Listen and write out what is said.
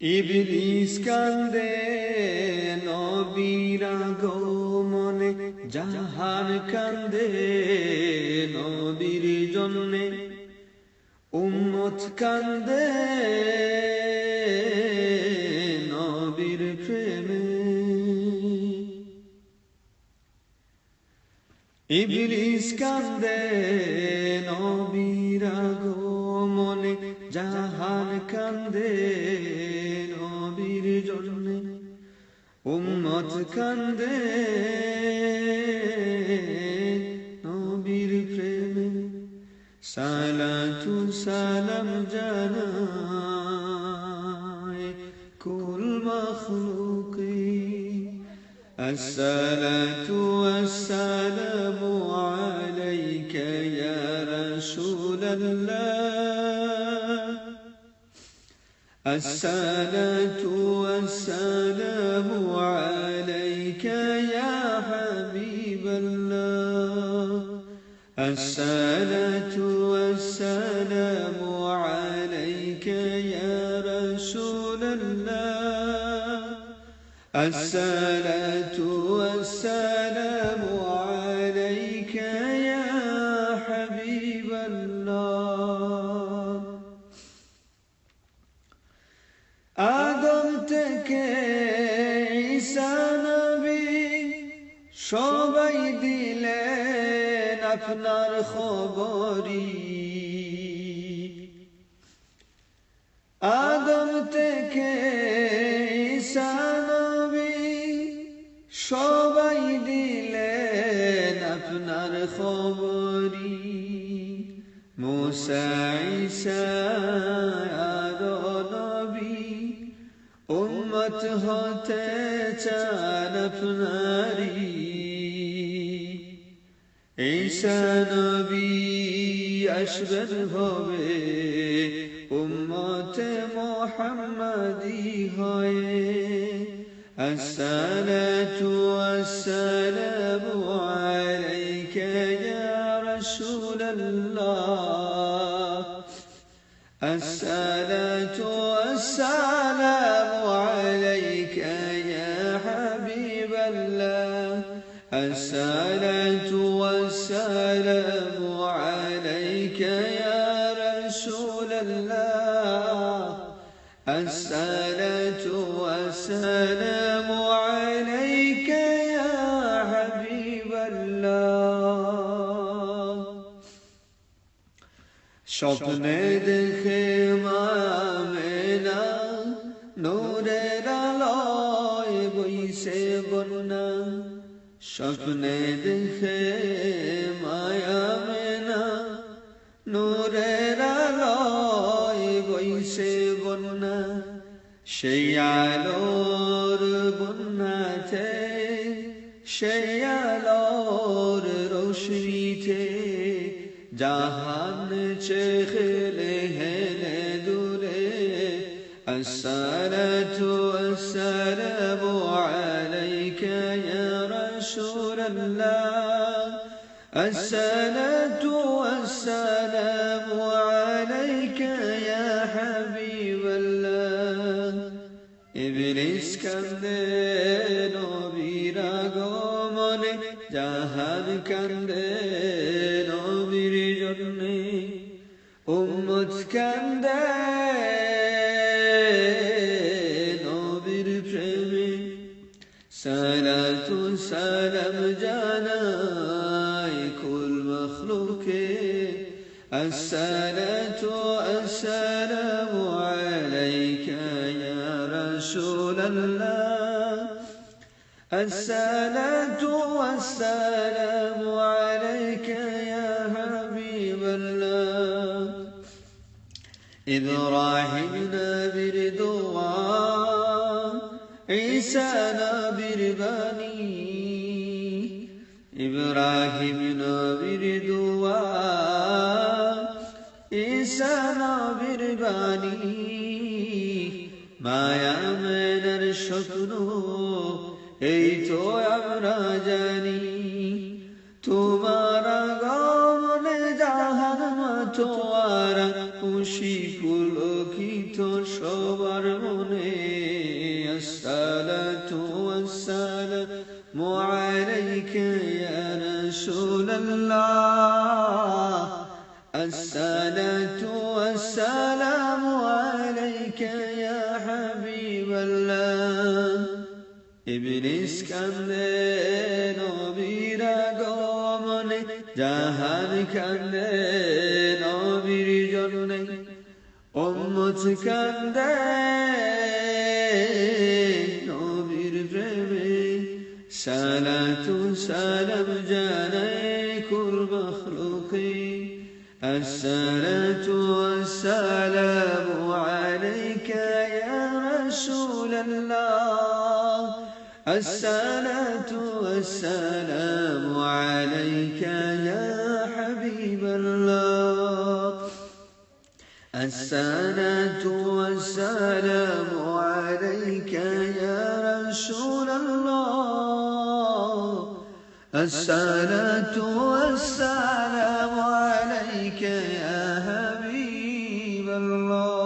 ইবলিস কান্দে নবীর আগমনে, জাহান কান্দে নবীর জন্যে, উম্মত কান্দে নবীর প্রেমে। ইবলিস কান্দে নবীর আগমনে, জাহান কান্দে নবীর জন্যে, উম্মত কান্দে নবীর প্রেমে। সালাতু সালাম জানায় কুল মখলুকি, আসসালাতু ওয়াসসালামু আলাইকা ইয়া রাসূলাল্লাহ, আসসালাতু ওয়াসসালামু আলাইকা ইয়া হাবিবাল্লাহ, আসসালাতু ওয়াসসালামু আলাইকা ইয়া রাসূলাল্লাহ, আসসালাতু ওয়াসসালামু আলাইকা ইয়া হাবিবাল্লাহ। আদম থেকে ঈসা নবী সবাই দিলেন আপনার খবরি, আদম থেকে ঈসা নবী সবাই দিলেন আপনার খবরি। মুসা ঈসা আরো নবী উম্মত হতে চান আপনারি। ঈসা নবী আসবেন হবে উম্মতে মুহাম্মাদি হয়ে, আসসালাতু ওয়াসসালামু আলাইকা ইয়া রাসূলাল্লাহ, আসসালাতু ওয়াসসালামু আলাইকা ইয়া হাবিবাল্লাহ, আসসালাতু ওয়াসসালামু আলাইকা ইয়া রাসূলাল্লাহ, আসসালাতু ওয়াসসালামু আলাইকা ইয়া হাবিবাল্লাহ। স্বপ্নে দেখে মা আমেনা নূরের আলোয় বইছে বন্যা, স্বপ্নে দেখে মা আমেনা নূরের আলোয় বইছে বন্যা। সেই আলোর বন্যাতে, সেই আলোর রোশনীতে জাহান চেখলে হেলে দূরে, আসসালাতু ওয়াসসালামু আলাইকা ইয়া রাসূলাল্লাহ, আসসালাতু ওয়াসসালামু আলাইকা ইয়া হাবিবাল্লাহ। ইবলিস কান্দে নবীর আগমনে, জাহান কান্দে নবীর জন্যে, উম্মত কান্দে নবীর প্রেমে। সালাতু সালাম জানায় কুল মখলুকে, আসসালাতু ওয়াসসালামু আলাইকা ইয়া রাসূলাল্লাহ, আসসালাতু ওয়াসসালামু আলাইকা ইয়া হাবিবাল্লাহ। ইব্রাহিম নবীর দোয়া, ঈসা নবীর বাণী, ইব্রাহিম নবীর দোয়া, ঈসা নবীর বাণী, মায়া আমেনার স্বপ্ন এই তো আমরা জানি। তোমার আগমনে জাহান মাতোয়ারা খুশি পুলকিত তো সবার মনে আসসালাতু ওয়াসসালামু আলাইকা ইয়া রাসূলাল্লাহ আসসালাতু ওয়াসসালামু আলাইকা ইয়া হাবিবাল্লাহ ইবলিস কান্দে নবীর আগমনে জাহান কান্দে নবীর জন্যে উম্মত কান্দে নবীর প্রেমে সালাতু সালাম জানাই কুল মখলুকিন আসসালাতু ওয়াসসালামু আলাইকা ইয়া রাসূলাল্লাহ আসসালাতু ওয়াসসালামু আলাইকা ইয়া হাবিবাল্লাহ الصلاة والسلام عليك يا رسول الله الصلاة والسلام عليك يا حبيب الله